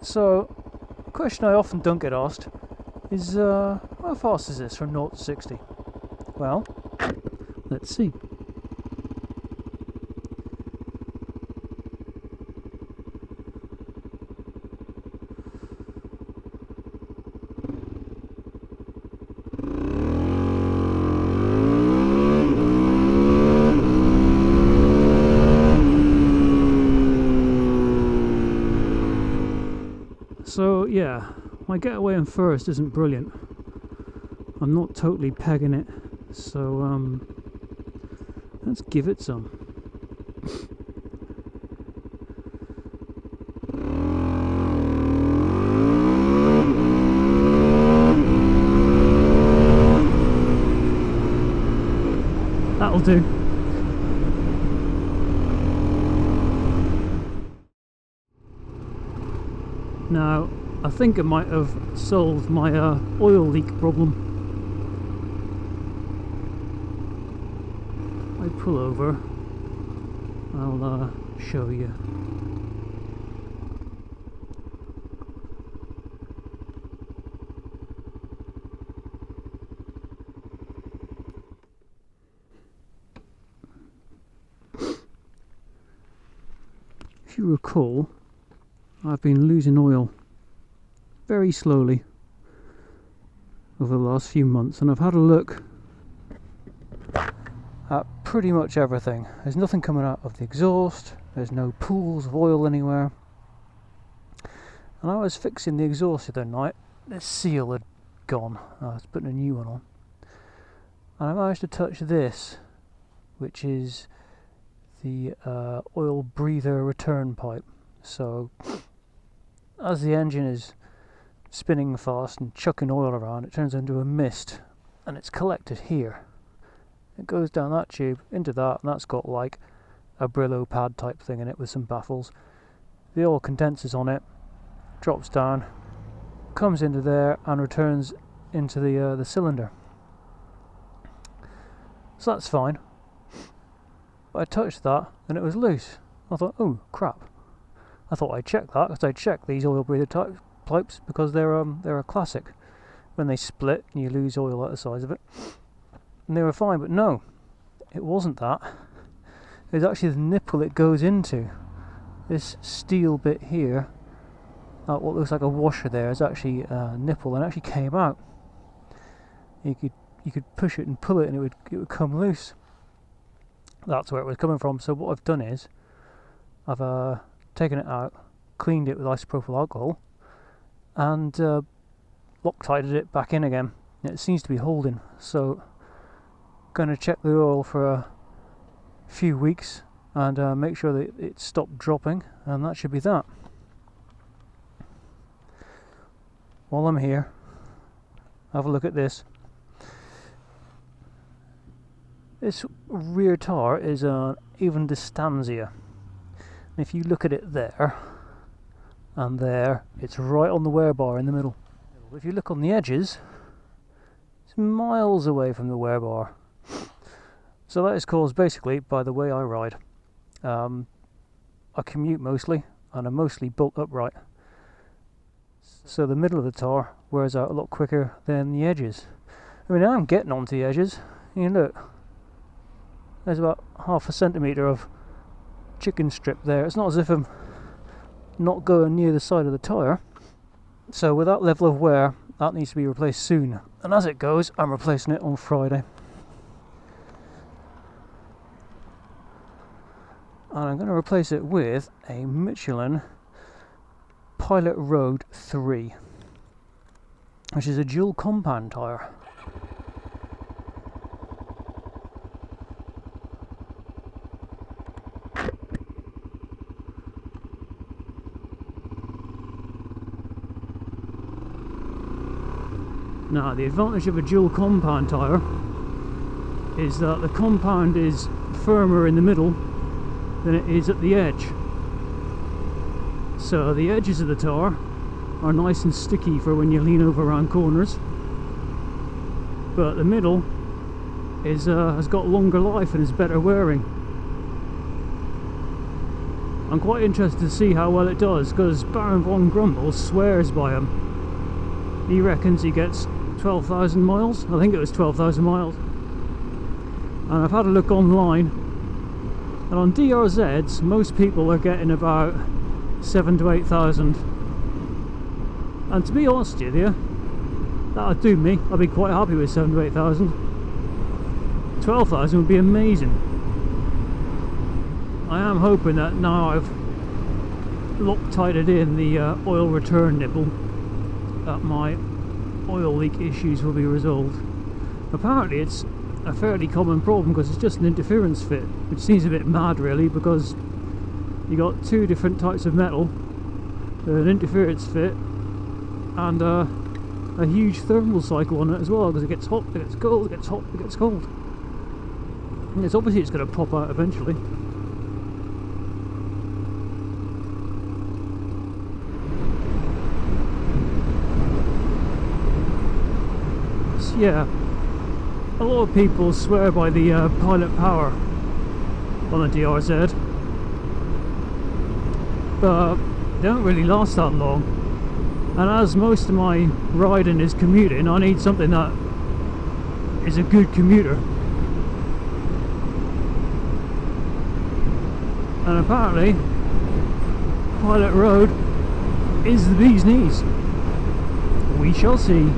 So, a question I often don't get asked is, how fast is this from 0 to 60? Well, let's see. So yeah, my getaway in first isn't brilliant. I'm not totally pegging it, so let's give it some. That'll do. Now, I think I might have solved my oil leak problem. I pull over, I'll show you. If you recall, I've been losing oil very slowly over the last few months, and I've had a look at pretty much everything. There's nothing coming out of the exhaust, there's no pools of oil anywhere. And I was fixing the exhaust the other night, the seal had gone, I was putting a new one on, and I managed to touch this, which is the oil breather return pipe. So as the engine is spinning fast and chucking oil around, it turns into a mist and it's collected here. It goes down that tube into that, and that's got like a Brillo pad type thing in it with some baffles. The oil condenses on it, drops down, comes into there and returns into the cylinder. So that's fine. But I touched that and it was loose. I thought, oh crap. I thought I'd check that, because I check these oil breather pipes because they're a classic. When they split, you lose oil out the sides of it, and they were fine. But no, it wasn't that. It was actually the nipple it goes into. This steel bit here, what looks like a washer there, is actually a nipple, and it actually came out. You could push it and pull it, and it would come loose. That's where it was coming from. So what I've done is, I've taken it out, cleaned it with isopropyl alcohol, and Loctited it back in again. It seems to be holding, so going to check the oil for a few weeks and make sure that it stopped dropping, and that should be that. While I'm here, have a look at this. This rear tyre is an even distantia. If you look at it there and there, it's right on the wear bar in the middle. If you look on the edges, it's miles away from the wear bar. So that is caused basically by the way I ride. I commute mostly, and I'm mostly built upright. So the middle of the tyre wears out a lot quicker than the edges. I mean, I'm getting onto the edges. You know, look, there's about 1/2 centimetre of chicken strip there. It's not as if I'm not going near the side of the tyre. So with that level of wear, that needs to be replaced soon. And as it goes, I'm replacing it on Friday. And I'm going to replace it with a Michelin Pilot Road 3, which is a dual compound tyre. Now, the advantage of a dual compound tyre is that the compound is firmer in the middle than it is at the edge. So the edges of the tyre are nice and sticky for when you lean over around corners, but the middle is has got longer life and is better wearing. I'm quite interested to see how well it does, because Baron von Grumble swears by him. He reckons he gets 12,000 miles. I think it was 12,000 miles. And I've had a look online, and on DRZs most people are getting about 7 to 8,000. And to be honest with you, that'd do me. I'd be quite happy with 7 to 8,000. 12,000 would be amazing. I am hoping that now I've Loctited in the oil return nipple, that my oil leak issues will be resolved. Apparently it's a fairly common problem because it's just an interference fit, which seems a bit mad really, because you got two different types of metal, an interference fit and a huge thermal cycle on it as well, because it gets hot, it gets cold, it gets hot, it gets cold. And it's obviously going to pop out eventually. So yeah, a lot of people swear by the pilot power on the DRZ, but they don't really last that long. And as most of my riding is commuting, I need something that is a good commuter. And apparently Pilot Road is the bee's knees. We shall see.